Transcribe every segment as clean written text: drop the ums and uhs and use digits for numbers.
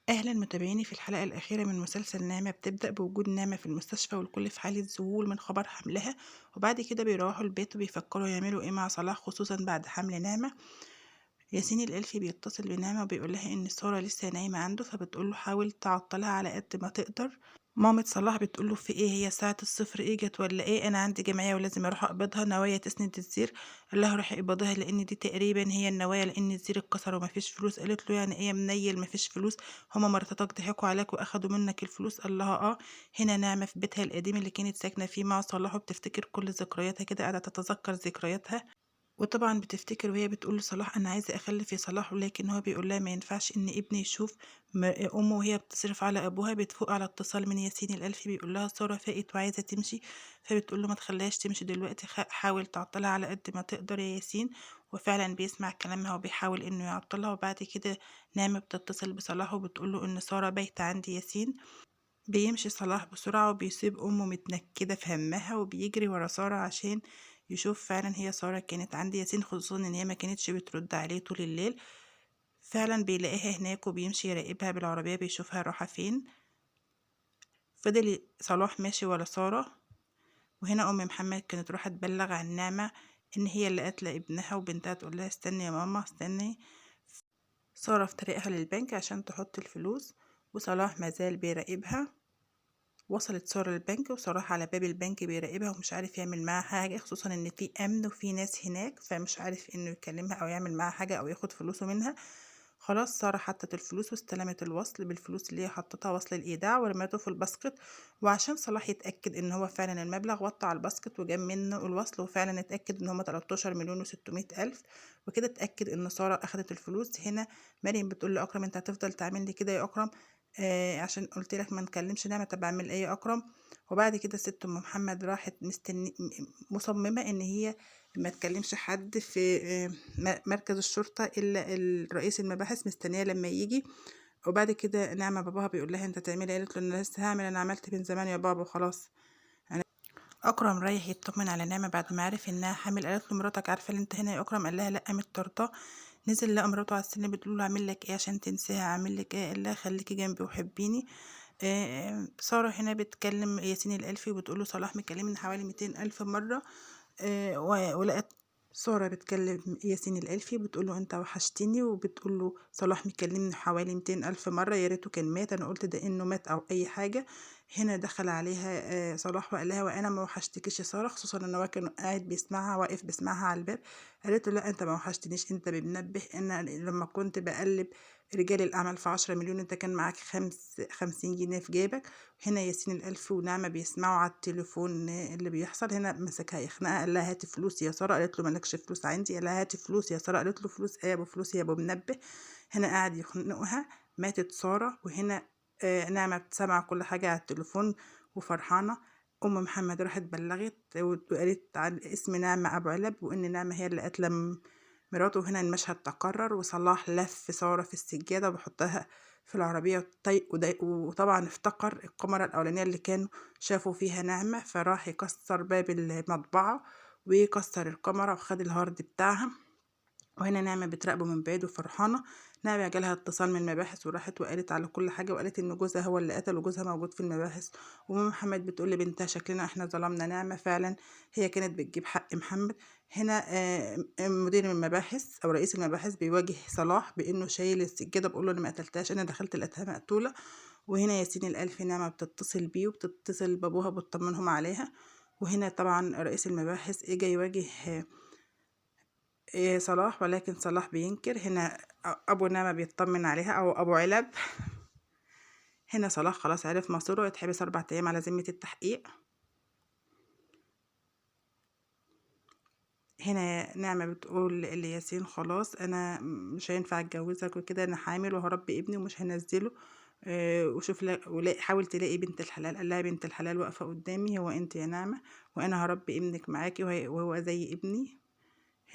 أهلا متابعيني في الحلقة الأخيرة من مسلسل نعمة. بتبدأ بوجود نعمة في المستشفى والكل في حالة ذهول من خبر حملها، وبعد كده بيروحوا البيت وبيفكروا يعملوا ايه مع صلاح خصوصا بعد حمل نعمة. ياسين الألفي بيتصل بنعمة وبيقولها إن سارة لسه نايمة عنده، فبتقوله حاول تعطلها على قد ما تقدر. مامة صلاح بتقوله في ايه، هي ساعة الصفر اجت ولا ايه؟ انا عندي جمعية ولازم اروح اقبضها، نوايا تسند الزير. قال لها روحي اقبضيها لان دي تقريبا هي النوايا، لان الزير اتكسر ومفيش فلوس. قالت له يعني ايه يا منيل مفيش فلوس؟ هما مراتك ضحكوا عليك واخدوا منك الفلوس؟ قال لها اه. هنا نعمة في بيتها القديم اللي كانت ساكنة فيه مع صلاح وبتفتكر كل ذكرياتها كده، قاعدة تتذكر ذكرياتها. وطبعا بتفتكر وهي بتقول لصلاح انا عايزه اخلف يا صلاح، ولكن هو بيقول لها ما ينفعش ان ابني يشوف امه وهي بتصرف على ابوها. بتفوق على اتصال من ياسين الالفي بيقول لها ساره فاقت وعايزه تمشي، فبتقول له ما تخليهاش تمشي دلوقتي، حاول تعطلها على قد ما تقدر يا ياسين. وفعلا بيسمع كلامها وبيحاول انه يعطلها. وبعد كده نعمة بتتصل بصلاح وبتقول له ان ساره بايته عند ياسين. بيمشي صلاح بسرعة وبيسيب أمه متنكدة في همها وبيجري ورا سارة عشان يشوف فعلا هي سارة كانت عند ياسين، خصوصا ان هي ما كانتش بترد عليه طول الليل. فعلا بيلاقيها هناك وبيمشي يراقبها بالعربية بيشوفها رايحة فين. فضل صلاح ماشي ورا سارة. وهنا أم محمد كانت رايحة تبلغ عن نعمة إن هي اللي قاتلة ابنها، وبنتها تقول لها استني يا ماما استني. سارة في طريقها للبنك عشان تحط الفلوس، وصلاح مازال بيراقبها. وصلت سارة للبنك وصلاح على باب البنك بيراقبها ومش عارف يعمل معاها حاجة، خصوصا ان في امن وفي ناس هناك، فمش عارف انه يكلمها او يعمل معاها حاجة او ياخد فلوسه منها. خلاص سارة حطت الفلوس واستلمت الوصل بالفلوس اللي هي حطتها، وصل الايداع، ورميته في الباسكت. وعشان صلاح يتأكد ان هو فعلا المبلغ وطى على الباسكت وجاب منه الوصل، وفعلا اتأكد ان هما 13 مليون و600 الف. وكده اتأكد ان سارة اخدت الفلوس. هنا مريم بتقول لأكرم انت هتفضل تعمل لي كده يا أكرم؟ عشان قلت لك ما نكلمش نعمة، طب اعمل ايه يا اكرم؟ وبعد كده ست ام محمد راحت مستني مصممة ان هي ما تكلمش حد في مركز الشرطة الا رئيس المباحث، مستنية لما يجي. وبعد كده نعمة باباها بيقول لها انت تعملي ايه؟ قالت له انا لسه هعمل، انا عملت من زمان يا بابا خلاص. اكرم رايح يطمن على نعمة بعد ما عرف انها حامل. قالت له مراتك عارفة اللي انت هنا يا اكرم؟ قال لها لا متطرطة. نزل لقى مراته على السلم بتقول له اعمل لك ايه عشان تنساها؟ اعمل لك ايه؟ قال لها خليكي جنبي وحبيني. سارة هنا بتكلم ياسين الألفي وبتقول له صلاح مكلمني حوالي 200 ألف مرة. ولقت سارة بتكلم ياسين الألفي بتقول له انت وحشتني، وبتقول له صلاح مكلمني حوالي 200 ألف مرة، يا ريته كان مات، انا قلت ده انه مات او اي حاجة. هنا دخل عليها صلاح وقال لها وانا ما وحشتكيش يا سارة، خصوصا ان هو كان قاعد بيسمعها واقف بيسمعها على الباب. قالت له لا انت ما وحشتنيش، انت بمنبه ان لما كنت بقلب رجال الأعمال في 10 مليون انت كان معاك 50 جنيه في جيبك. هنا ياسين الألف ونعمة بيسمعوا على التليفون اللي بيحصل. هنا مسكها يخنقها قال لها هاتي فلوس يا سارة، قالت له مالكش فلوس عندي. قال لها هاتي فلوس يا سارة، قالت له فلوس ايه يا ابو؟ فلوس يا ابو منبه. هنا قاعد يخنقها. ماتت سارة. وهنا نعمة بتسمع كل حاجة على التليفون وفرحانة. أم محمد راحت بلغت وقالت عن اسم نعمة أبو علب وإن نعمة هي اللي قاتلة مراته. هنا المشهد تكرر وصلاح لف سارة في السجادة وبيحطها في العربية وطبعا افتكر الكاميرا الأولانية اللي كانوا شافوا فيها نعمة، فراح يكسر باب المطبعة ويكسر الكاميرا وخد الهارد بتاعها. وهنا نعمة بتراقبه من بعيد وفرحانة. نعمة جالها اتصال من المباحث وراحت وقالت على كل حاجة، وقالت إن جوزها هو اللي قتل وجوزها موجود في المباحث. وأم محمد بتقول لبنتها شكلنا إحنا ظلمنا نعمة فعلا، هي كانت بتجيب حق محمد. هنا مدير المباحث أو رئيس المباحث بيواجه صلاح بإنه شايل السجادة، بيقول له أنا ما قتلتهاش، أنا دخلت لقيتها مقتولة. وهنا ياسين الألف نعمة بتتصل بيه وبتتصل بابوها بتطمنهم عليها. وهنا طبعا رئيس المباحث اجى يواجه صلاح، ولكن صلاح بينكر. هنا أبو نعمة بيطمن عليها أو أبو علب. هنا صلاح خلاص عرف مصيره، يتحبس 4 أيام على ذمة التحقيق. هنا نعمة بتقول لياسين خلاص أنا مش هينفع أتجوزك وكده، أنا حامل وهربي ابني ومش هنزله. وشوف حاول تلاقي بنت الحلال. قال لها بنت الحلال واقفة قدامي هو أنت يا نعمة، وأنا هربي ابنك معاكي وهو زي ابني.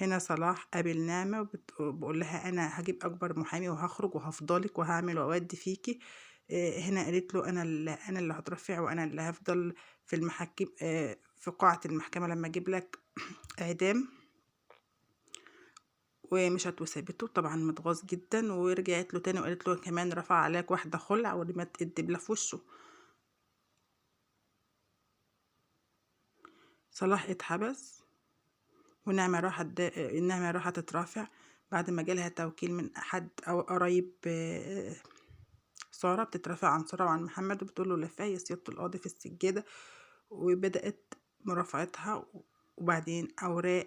هنا صلاح قابل نعمة وبقول لها أنا هجيب أكبر محامي وهخرج وهفضلك وهعمل وأودي فيكي. هنا قالت له أنا اللي هترفع وأنا اللي هفضل في المحاكم، في قاعة المحكمة لما أجيب لك إعدام. ومشت وسابته، طبعا متغاظ جدا، ورجعت له تاني وقالت له كمان رفع عليك واحدة خلع ورمت الدبلة في وشه. صلاح اتحبس، نعمة راحت تترافع بعد ما جالها توكيل من أحد أو قرايب سارة، بتترافع عن سارة وعن محمد وبتقول له لفاه يا سيادة القاضي في السجادة. وبدأت مرافعتها، وبعدين أوراق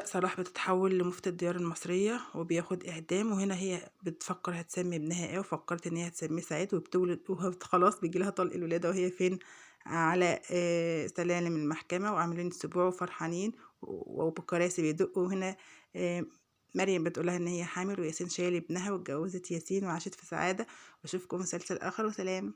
صلاح بتتحول لمفتي الديار المصرية وبياخد إعدام. وهنا هي بتفكر هتسمي ابنها ايه، وفكرت إن هي هتسميه سعيد، وبتولد خلاص بيجيلها طلق الولادة وهي فين، على سلالم المحكمة وعاملين أسبوع وفرحانين وبكراسي بيدقوا. وهنا آه، مريم بتقولها إن هي حامل، وياسين شايل ابنها، واتجوزت ياسين وعاشت في سعادة. وأشوفكم في مسلسل آخر، وسلام.